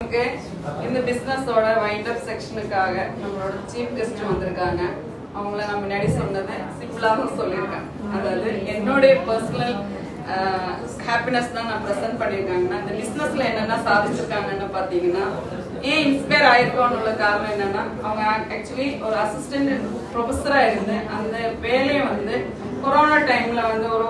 Okay, இந்த பிசினஸோட wind up செக்ஷனுக்காக நம்மளோட chief guest வந்திருக்காங்க. அவங்கள நான் முன்னாடி சொன்னதை சிம்பிளாக சொல்லியிருக்கேன். அதாவது என்னுடைய பர்சனல் ஹாப்பினஸ் தான் நான் ப்ரெசென்ட் பண்ணியிருக்காங்கன்னா, இந்த பிஸ்னஸ்ல என்னென்ன சாதிச்சிருக்காங்கன்னு பார்த்தீங்கன்னா, ஏன் இன்ஸ்பயர் ஆயிருக்கோன்னு உள்ள காரணம் என்னன்னா, அவங்க ஆக்சுவலி ஒரு அசிஸ்டன்ட் ப்ரொஃபஸராக இருந்து அந்த வேலையை வந்து கொரோனா டைம்ல வந்து ஒரு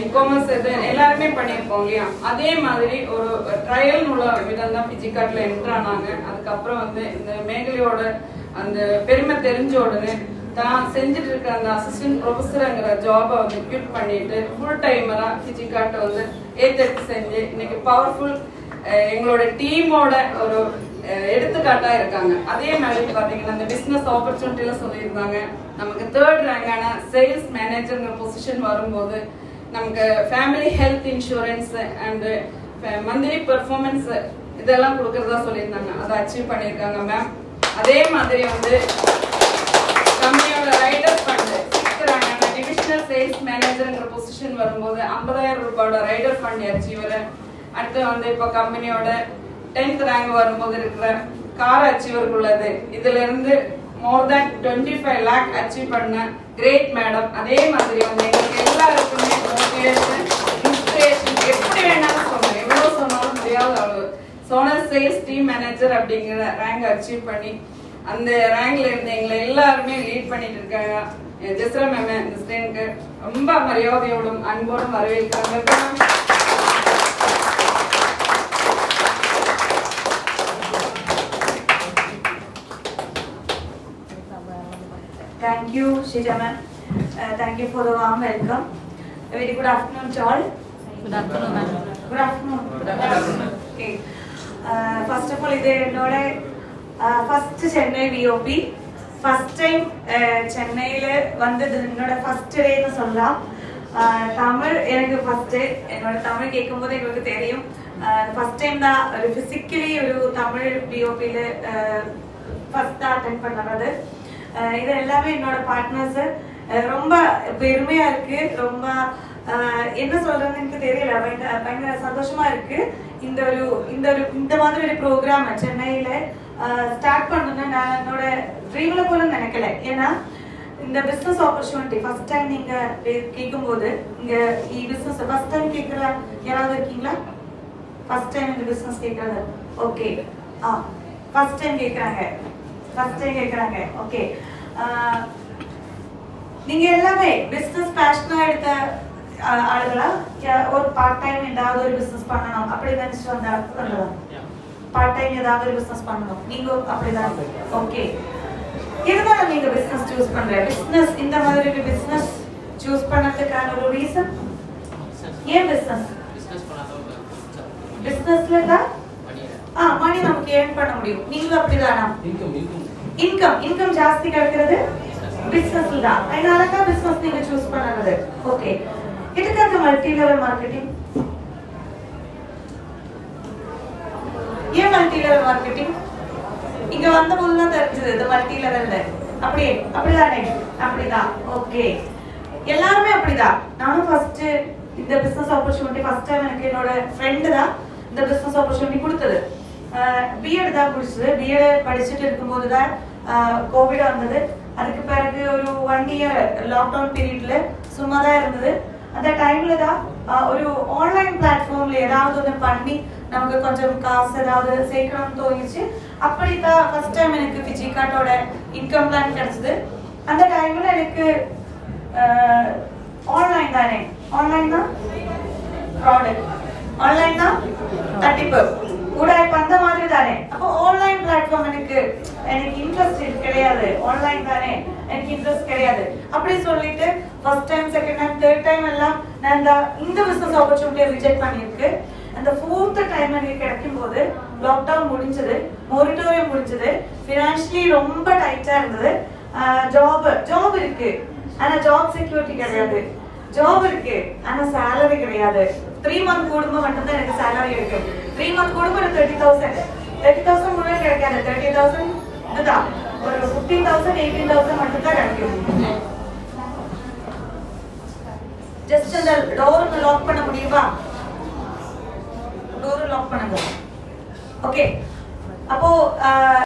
இகாமர்ஸ் இது எல்லாருமே பண்ணியிருப்போம் இல்லையா, அதே மாதிரி ஒரு ட்ரையல் உள்ள விதம் தான் பிஜிகார்ட்ல என்ட்ரு ஆனாங்க. அதுக்கப்புறம் வந்து இந்த மேகலையோட அந்த பெருமை தெரிஞ்ச உடனே தான் செஞ்சுட்டு இருக்க அந்த அசிஸ்டன்ட் ப்ரொஃபஸருங்கிற ஜாபை வந்து கியூட் பண்ணிட்டு ஃபுல் டைமரா பிஜிகார்ட்டை வந்து ஏத்தெடுத்து செஞ்சு இன்னைக்கு பவர்ஃபுல் எங்களோட டீமோட ஒரு எடுத்துக்காட்டா இருக்காங்க. அதே மாதிரி பாத்தீங்கன்னா இந்த பிசினஸ் ஆப்பர்ச்சுனிட்டில சொல்லியிருந்தாங்க, நமக்கு 3rd ரேங்கான சேல்ஸ் மேனேஜர்ங்கிற பொசிஷன் வரும்போது நமக்கு family health insurance and monthly performance இதெல்லாம் கொடுக்கறதா சொல்லியிருந்தாங்க. அதை அச்சீவ் பண்ணியிருக்காங்க மேம். அதே மாதிரி வந்து கம்பெனியோட ரைடர் ஃபண்ட் 6th ரேங்கான டிவிஷனல் சேல்ஸ் மேனேஜர்ங்கிற பொசிஷன் வரும்போது 50,000 ரூபாயோட ரைடர் ஃபண்ட் அச்சீவர். அடுத்து வந்து இப்போ கம்பெனியோட 10th ரேங்க் வரும்போது இருக்கிற கார் அச்சீவர் உள்ளது. இதுல இருந்து மோர் தேன் 25 lakh அச்சீவ் பண்ண கிரேட் மேடம். அதே மாதிரி வந்து எங்களுக்கு எல்லாருக்குமே மோட்டிவேஷன், இன்ஸ்பிரேஷன் எப்படி வேணாலும் சொன்னாங்க. எவ்வளவு சொன்னாலும் முடியாத அளவு சோனல் சேல்ஸ் டீம் மேனேஜர் அப்படிங்கிற ரேங்க் அச்சீவ் பண்ணி அந்த ரேங்க்ல இருந்து எங்களை எல்லாருமே லீட் பண்ணிட்டு இருக்காங்க. ஜெஸ்ரா மேம் இந்த ஸ்டேனுக்கு ரொம்ப மரியாதையோடும் அன்போடும் வரவேற்கிறாங்க. Thank you, Shija ma'am. Thank you for the warm welcome. A very good afternoon to all. Good afternoon, ma'am. Good afternoon. Good afternoon. Okay. First of all, இது என்னோட first Chennai VOP. First time சென்னையில வந்தது என்னோட first day னு சொல்லலாம். தமிழ் எனக்கு first என்னோட தமிழ் கேட்கும்போது எங்களுக்கு தெரியும். First time தான் ஒரு physically ஒரு தமிழ் VOP ல first தான் அட்டெண்ட் பண்ணது. இது எல்லாமே என்னோட பார்ட்னர்ஸ். ரொம்ப பெருமையா இருக்கு. ரொம்ப என்ன சொல்றதுன்னு எனக்கு தெரியல. பயங்கர சந்தோஷமா இருக்கு. இந்த மாதிரி ஒரு ப்ரோக்ராம் சென்னையில ஸ்டார்ட் பண்ணணும்னு நான் என்னோட ட்ரீம்ல கூட நினைக்கல. ஏன்னா இந்த பிசினஸ் ஆப்பர்ச்சுனிட்டி ஃபர்ஸ்ட் டைம் நீங்க கேட்கும்போது இங்க பிசினஸ் ஃபர்ஸ்ட் டைம் கேட்கற யாராவது இருக்கீங்களா? ஃபர்ஸ்ட் டைம் இந்த பிசினஸ் கேட்கறது ஓகே. ஃபர்ஸ்ட் டைம் கேக்குறாங்க. ஓகே. நீங்க எல்லாமே பிசினஸ் பேஷனா எடுத்த ஆளுகளா? ஒரு பார்ட் டைம் ஏதாவது ஒரு பிசினஸ் பண்ணணும் அப்படி நினைச்சிட்டு வந்தா பார்ட் டைம் ஏதாவது ஒரு பிசினஸ் பண்ணணும் நீங்க அப்படிதான்? ஓகே. எதனால நீங்க பிசினஸ் சூஸ் பண்ற? பிசினஸ் இந்த மாதிரி ஒரு பிசினஸ் சூஸ் பண்ணதுக்கான ஒரு ரீசன் ஏன்? பிசினஸ்ல தான் மணி நமக்கு ஏர்ன் பண்ண முடியும். நீங்களும் அப்படிதானா? இன்கம் ஜாஸ்தி கிடைக்கிறது பிசினஸ்ல தான். அதனால தான் பிசினஸ் நீங்க சூஸ் பண்ணது. ஓகே. எதுக்காக மல்டி லெவல் மார்க்கெட்டிங்? ஏன் மல்டி லெவல் மார்க்கெட்டிங்? இங்க வந்த போது தான் தெரிஞ்சது இது மல்டி லெவல்ல. அப்படிதானே? அப்படிதான். ஓகே. எல்லாருமே அப்படிதான். நானும் ஃபர்ஸ்ட் இந்த பிசினஸ் ஆப்பர்ச்சுனிட்டி ஃபர்ஸ்ட் டைம் எனக்கு என்னோட ஃப்ரெண்ட் தான் இந்த பிசினஸ் ஆப்பர்ச்சுனிட்டி கொடுத்தது. பிஎட் தான் முடிச்சது. பிஎட் படிச்சுட்டு இருக்கும்போது தான் கோவிட் வந்தது. அதுக்கு பிறகு ஒரு 1 year லாக்டவுன் பீரியட்ல சும்மா தான் இருந்தது. அந்த டைம்ல தான் ஒரு ஆன்லைன் பிளாட்ஃபார்ம்ல ஏதாவது ஒன்று பண்ணி நமக்கு கொஞ்சம் காசு ஏதாவது சேர்க்கணும்னு தோணுச்சு. அப்படித்தான் ஃபர்ஸ்ட் டைம் எனக்கு பிஜிகார்ட்டோட இன்கம் பிளான் கிடைச்சது. அந்த டைம்ல எனக்கு ஆன்லைன் தானே, ஆன்லைன் தான் ப்ராடக்ட், ஆன்லைன் தான் தட்டிப்பு கூட இப்ப அந்த மாதிரி தானே. அப்போ ஆன்லைன் பிளாட்ஃபார்ம் எனக்கு இன்ட்ரெஸ்ட் கிடையாது. ஆன்லைன் தானே எனக்கு இன்ட்ரெஸ்ட் கிடையாது. அப்படி சொல்லிட்டு first time, second time, third time எல்லாம் நான் இந்த பிசினஸ் ஆப்பர்ச்சுனிட்டியை ரிஜெக்ட் பண்ணிருக்கு. அந்த 4th டைம் எனக்கு கிடைக்கும் போது லாக்டவுன் முடிஞ்சது, மொரிட்டோரியம் முடிஞ்சது, ஃபினான்ஷியலி ரொம்ப டைட்டா இருந்தது. ஜாப் இருக்கு ஆனா ஜாப் செக்யூரிட்டி கிடையாது. ஜாப் இருக்கு ஆனா salary கிடையாது. 3 month கூடும்போது மட்டும்தான் எனக்கு salary இருக்கு. 3 month கூடும்போது 30,000 முன்னாடி கிடைக்காது. 30,000 இதுதான். ஒரு 15,000 18,000 மட்டும்தான் கிடைக்கும். ஜஸ்ட் அந்த டோர் லாக் பண்ண முடியுமா? டோர் லாக் பண்ணுங்க. ஓகே, அப்போ